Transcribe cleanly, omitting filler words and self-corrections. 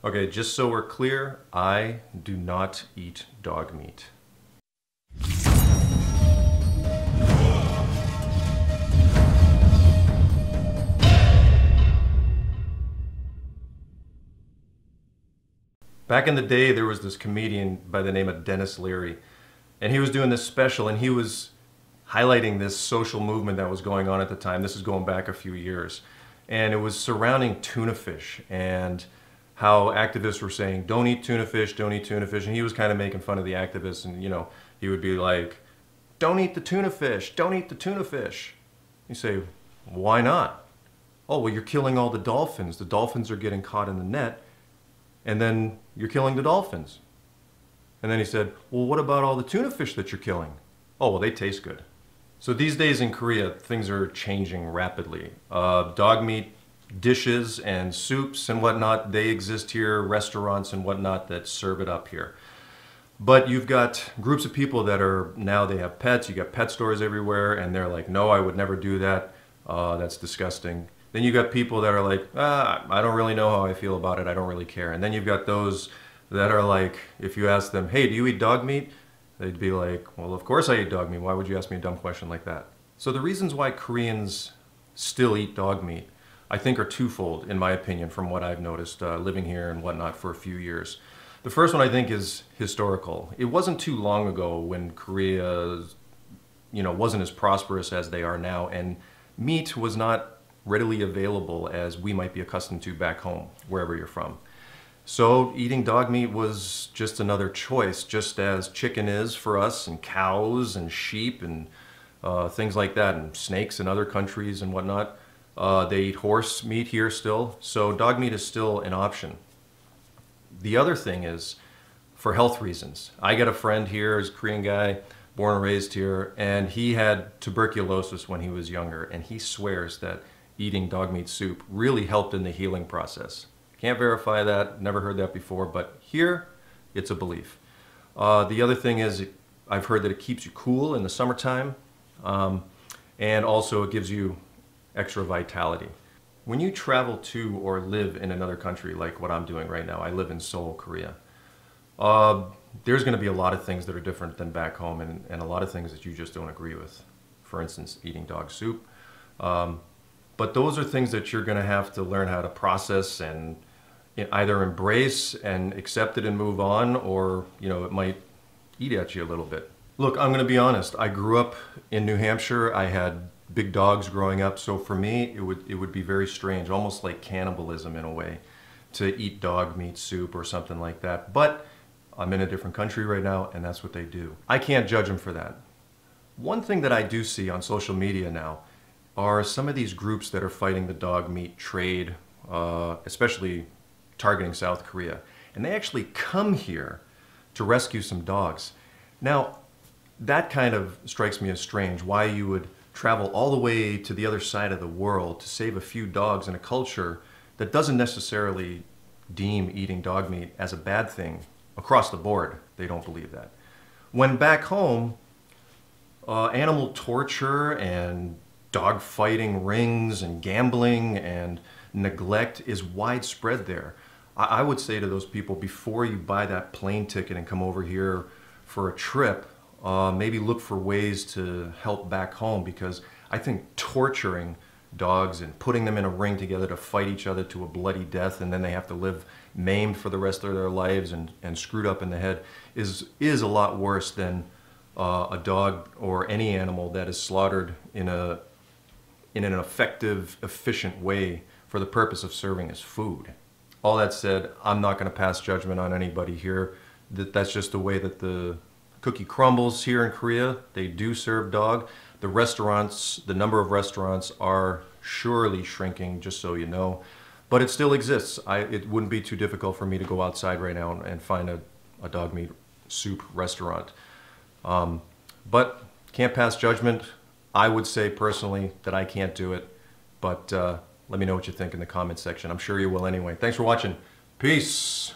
Okay, just so we're clear, I do not eat dog meat. Back in the day, there was this comedian by the name of Denis Leary, and he was doing this special, and he was highlighting this social movement that was going on at the time. This is going back a few years, and it was surrounding tuna fish and how activists were saying, don't eat tuna fish, don't eat tuna fish, and he was kind of making fun of the activists, and he would be like, don't eat the tuna fish, don't eat the tuna fish. You say, why not? Oh, well, you're killing all the dolphins. The dolphins are getting caught in the net, and then you're killing the dolphins. And then he said, well, what about all the tuna fish that you're killing? Oh, well, they taste good. So these days in Korea, things are changing rapidly. Dog meat dishes and soups and whatnot, they exist here, restaurants and whatnot that serve it up here. But you've got groups of people that are, now they have pets, you got pet stores everywhere, and they're like, no, I would never do that, that's disgusting. Then you got people that are like, I don't really know how I feel about it, I don't really care. And then you've got those that are like, if you ask them, hey, do you eat dog meat? They'd be like, well, of course I eat dog meat. Why would you ask me a dumb question like that? So the reasons why Koreans still eat dog meat, I think, are twofold, in my opinion, from what I've noticed living here and whatnot for a few years. The first one, I think, is historical. It wasn't too long ago when Korea, wasn't as prosperous as they are now, and meat was not readily available as we might be accustomed to back home, wherever you're from. So eating dog meat was just another choice, just as chicken is for us, and cows and sheep and things like that, and snakes in other countries and whatnot. They eat horse meat here still, so dog meat is still an option. The other thing is for health reasons. I got a friend here, he's a Korean guy, born and raised here, and he had tuberculosis when he was younger, and he swears that eating dog meat soup really helped in the healing process. Can't verify that, never heard that before, but here, it's a belief. The other thing is, I've heard that it keeps you cool in the summertime, and also it gives you extra vitality. When you travel to or live in another country, like what I'm doing right now, I live in Seoul, Korea, there's gonna be a lot of things that are different than back home, and a lot of things that you just don't agree with. For instance, eating dog soup. But those are things that you're gonna have to learn how to process and either embrace and accept it and move on, or it might eat at you a little bit. Look, I'm gonna be honest, I grew up in New Hampshire. I had big dogs growing up, so for me it would be very strange, almost like cannibalism in a way, to eat dog meat soup or something like that. But I'm in a different country right now, and that's what they do. I can't judge them for that. One thing that I do see on social media now are some of these groups that are fighting the dog meat trade, especially targeting South Korea. And they actually come here to rescue some dogs. Now, that kind of strikes me as strange, why you would travel all the way to the other side of the world to save a few dogs in a culture that doesn't necessarily deem eating dog meat as a bad thing. Across the board, they don't believe that. When back home, animal torture and dog fighting rings and gambling and neglect is widespread there. I would say to those people, before you buy that plane ticket and come over here for a trip, maybe look for ways to help back home, because I think torturing dogs and putting them in a ring together to fight each other to a bloody death, and then they have to live maimed for the rest of their lives and screwed up in the head is a lot worse than a dog or any animal that is slaughtered in an effective, efficient way for the purpose of serving as food. All that said, I'm not going to pass judgment on anybody here. That's just the way that the cookie crumbles here in Korea. They do serve dog. The restaurants, the number of restaurants are surely shrinking, just so you know. But it still exists. It wouldn't be too difficult for me to go outside right now and find a dog meat soup restaurant. But can't pass judgment. I would say personally that I can't do it. But let me know what you think in the comments section. I'm sure you will anyway. Thanks for watching. Peace.